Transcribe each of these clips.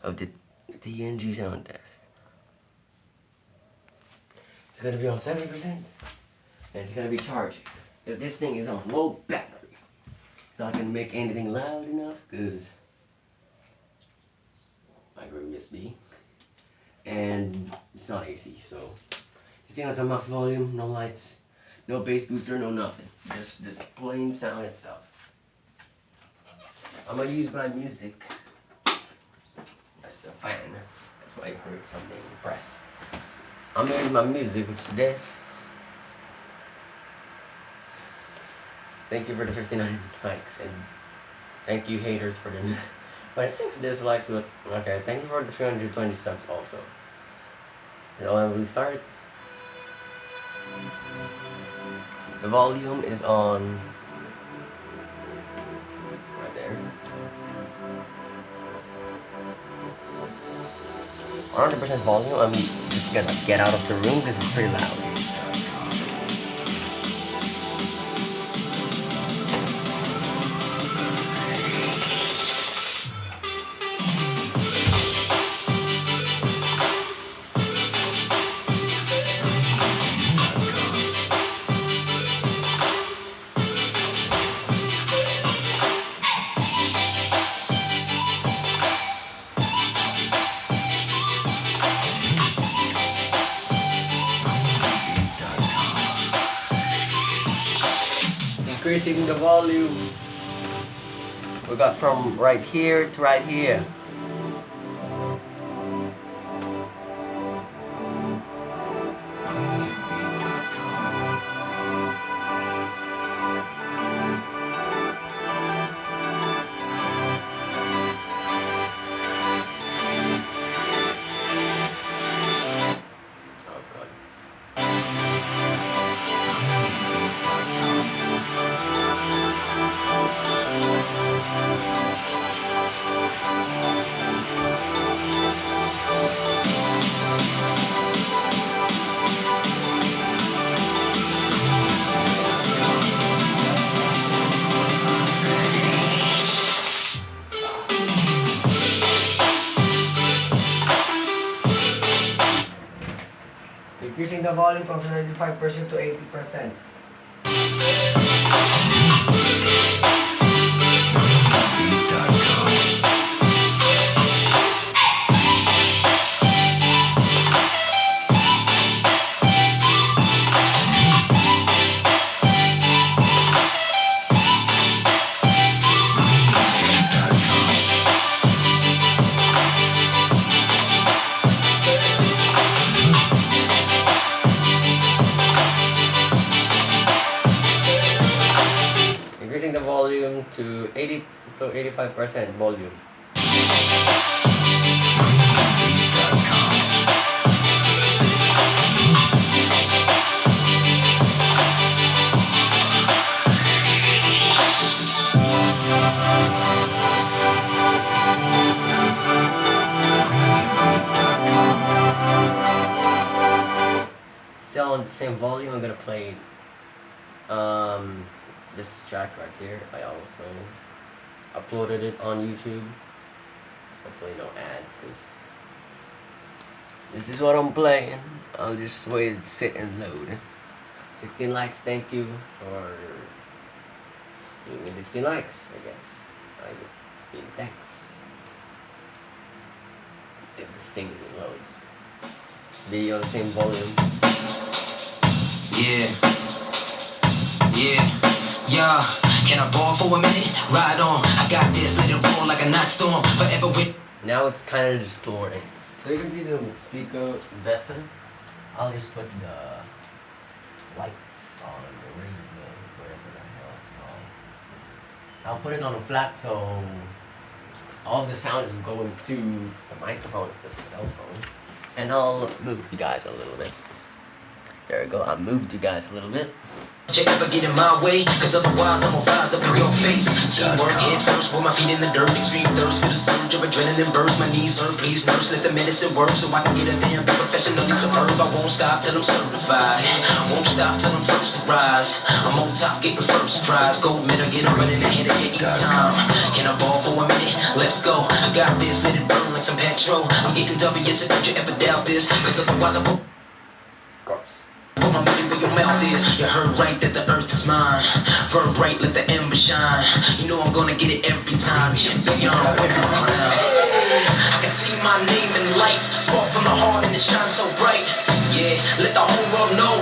of the T&G Sound Test. It's gonna be on 70%, and it's gonna be charging. Because this thing is on low battery. It's not gonna make anything loud enough, because micro USB. And it's not AC, so this thing has a max volume, no lights, no bass booster, no nothing. Just this plain sound itself. I'm gonna use my music as a fan. That's why I heard something in the press. I'm gonna use my music, which is this. Thank you for the 59 likes, and thank you haters for the 26 dislikes, but okay, thank you for the 320 subs also. So when we start, the volume is on right there. 100% volume. I'm just gonna get out of the room because it's pretty loud. Increasing the volume. We got from right here to right here. Increasing the volume from 75% to 80%. Increasing the volume to 80 to 85% volume. Still on the same volume, I'm gonna play this track right here. I also uploaded it on YouTube. Hopefully no ads, because this is what I'm playing. I'll just wait, sit and load. 16 likes, thank you for giving me 16 likes, I guess. I mean, thanks. If this thing loads. Be on the same volume. Yeah, can I ball for a minute? Ride on, I got this, let it roll like a night storm. Forever with. Now it's kind of distorting. So you can see the speaker better. I'll just put the lights on the radio, whatever the hell it's called. I'll put it on a flat so all the sound is going to the microphone of the cell phone. And I'll move you guys a little bit. There we go. I moved you guys a little bit. You ever get in my way, cause otherwise I'ma rise up in your face. Teamwork, head first, with my feet in the dirt. Extreme thirst for the surge of adrenaline burst. My knees hurt, please nurse, let the medicine work. So I can get a damn be professionally superb. I won't stop till I'm certified. Won't stop till I'm first to rise. I'm on top, getting first prize. Gold medal, get I'm running ahead of you each time. Can I ball for a minute? Let's go. I got this, let it burn like some petrol. I'm getting W, so don't you ever doubt this. Cause otherwise I won't. Of course. Put my money where your mouth is. You heard right that the earth is mine. Burn bright, let the ember shine. You know I'm gonna get it every time. Champion, wearing the crown. I can see my name in lights. Spark from the heart and it shines so bright. Yeah, let the whole world know.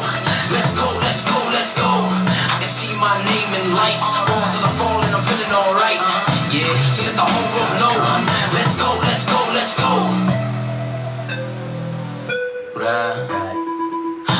Let's go, let's go, let's go. I can see my name in lights. Ball till I fall and I'm feeling alright. Yeah, so let the whole world know. Let's go, let's go, let's go. Right.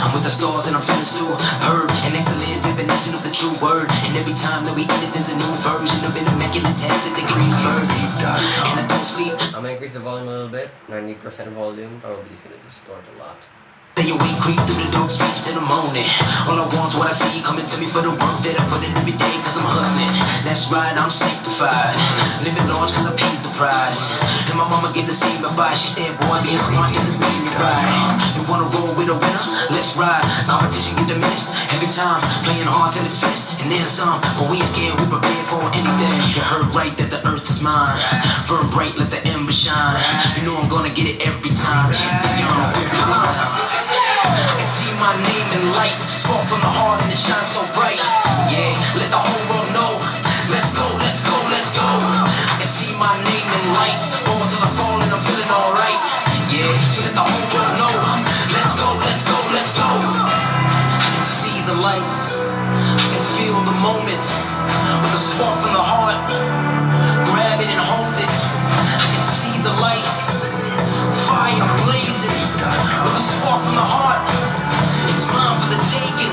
I'm with the stars and I'm feeling so heard. An excellent definition of the true word. And every time that we end it, there's a new version of an immaculate tech that they can use for. And I don't sleep. I'm gonna increase the volume a little bit. 90% volume. Probably it's gonna distort a lot. Stay awake, creep through the dark streets till the morning. All I want's what I see coming to me for the work that I put in every day, cause I'm hustling. That's right, I'm sanctified. Living large cause I paid the price. And my mama gave the same advice. She said, boy, being smart doesn't mean you're right. You wanna roll with a winner? Let's ride. Competition get diminished every time. Playing hard till it's finished, and then some. But we ain't scared, we prepared for anything. You heard right that the earth is mine. Burn bright, let the ember shine. You know I'm gonna get it every time. Champion, I can see my name in lights. Spark from the heart and it shines so bright. Yeah, let the whole world know. Let's go, let's go, let's go. I can see my name in lights. Ball till I fall and I'm feeling alright. Yeah, so let the whole world know. Let's go, let's go, let's go. I can see the lights. I can feel the moment. With a spark from the heart. Grab it and hold it. I can see the lights. Fire blazing. With a spark from the heart. It's mine for the taking.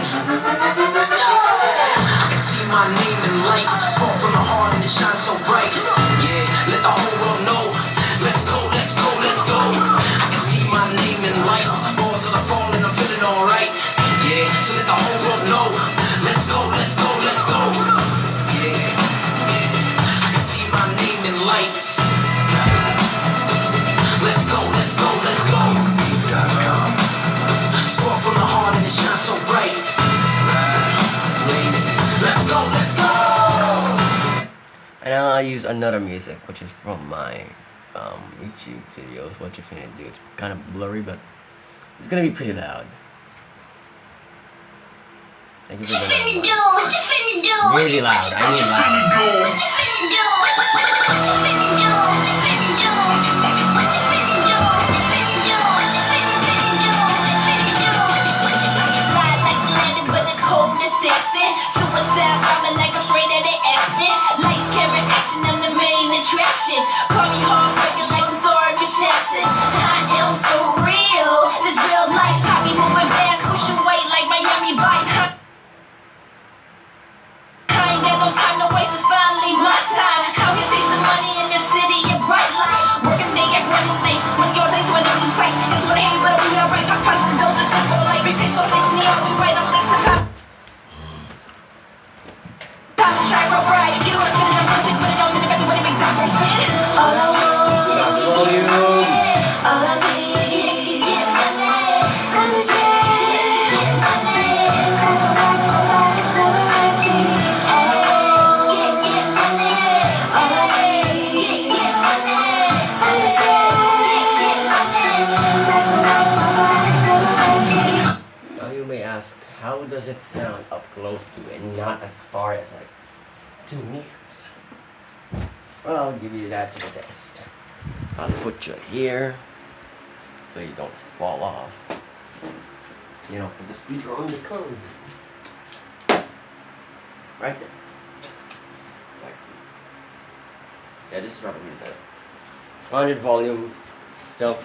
I can see my name in lights. Spark from the heart and it shines so bright. Yeah, let the whole world know. Let's go, let's go, let's go. I can see my name in lights. Ball till I fall and I'm feeling alright. Yeah, so let the whole world know. Let's go, let's go, let's go. Yeah, I can see my name in lights. Let's go, let's go, let's go. Spark from the heart and it shines so bright. Let's go, let's go. And now I use another music, which is from my YouTube videos. What you finna do? It's kind of blurry, but it's gonna be pretty loud. Thank you for that. Really loud. I mean Suicide bombing like I'm straight out of accident. Lights, camera, action, I'm the main attraction. Call me heartbreaking like I'm sorry, Miss Jackson. I am for real. This real life got me moving fast, push away like Miami Vice. I ain't got no time to waste, it's finally my time. How can chase the money in this city and bright lights? Working day at running late. One of your days when I lose sight. It's when I hate, but we alright. Pop pies and those just for life. Repeat to the face and the art, we right on links to top. Shine real bright. Get on the spin and I'm so sick, but it don't mean the when it make that first spin. All I want, all I need, get money. I'm just get money. Cause I'm so bad, it's never empty. All I want, get money. All I need, get money. I'm just get money. Cause I'm so bad, it's never empty. Now you may ask, how does it sound up close to and not as far as like 2 meters? Well, I'll give you that to the test. I'll put you here so you don't fall off. You know, put the speaker on your clothes. Right there. Right. Yeah, this is not really good. 100 volume. Still.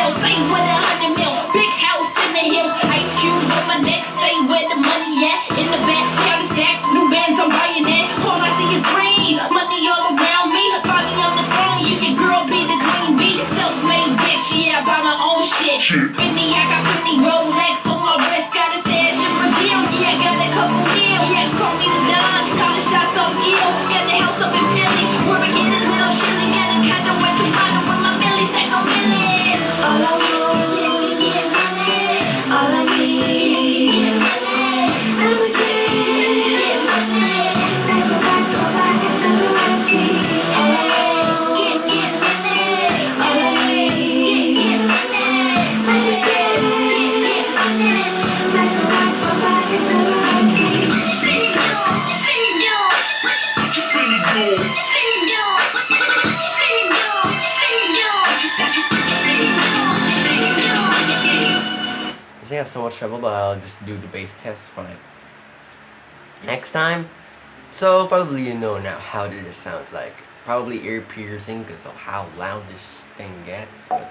Stay with 100 mil, big house in the hills, ice cubes on my neck. Stay where the money at, in the back. Any, I got plenty Rolex on my wrist, got a stash in Brazil. Yeah, I got a couple mil. Yeah, call me the Don, calling shots on ill. Got the house up in Philly, where we get a little chilly. Got a kind of way to ride with my millies, stack on millions. All I want, yeah, money. All I need, yeah, money. I'm a kid, yeah, money. That's a fact, so I can spend the right team. I have so much trouble, but I'll just do the bass test for it next time. So probably you know now how this sounds like. Probably ear piercing because of how loud this thing gets, but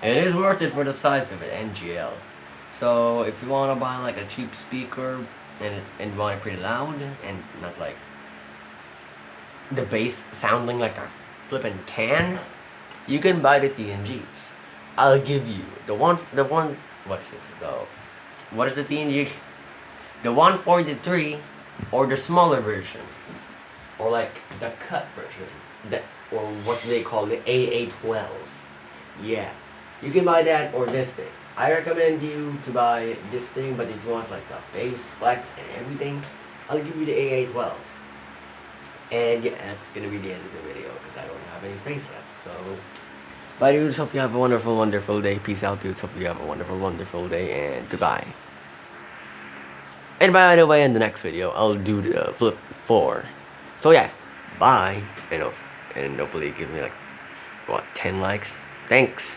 it is worth it for the size of it, NGL. So if you want to buy like a cheap speaker and you want it pretty loud and not like the bass sounding like a flippin' can, you can buy the T&Gs. I'll give you the one, what is it? What is the T&G? The 143 or the smaller version, or like the cut version, or what they call the AA12. Yeah, you can buy that or this thing. I recommend you to buy this thing, but if you want like the bass, flex, and everything, I'll give you the AA12. And yeah, that's gonna be the end of the video because I don't have any space left. So, bye dudes, hope you have a wonderful, wonderful day. Peace out dudes, hope you have a wonderful, wonderful day, and goodbye. And by the way, in the next video, I'll do the flip 4. So yeah, bye, and hopefully give me like, what, 10 likes? Thanks.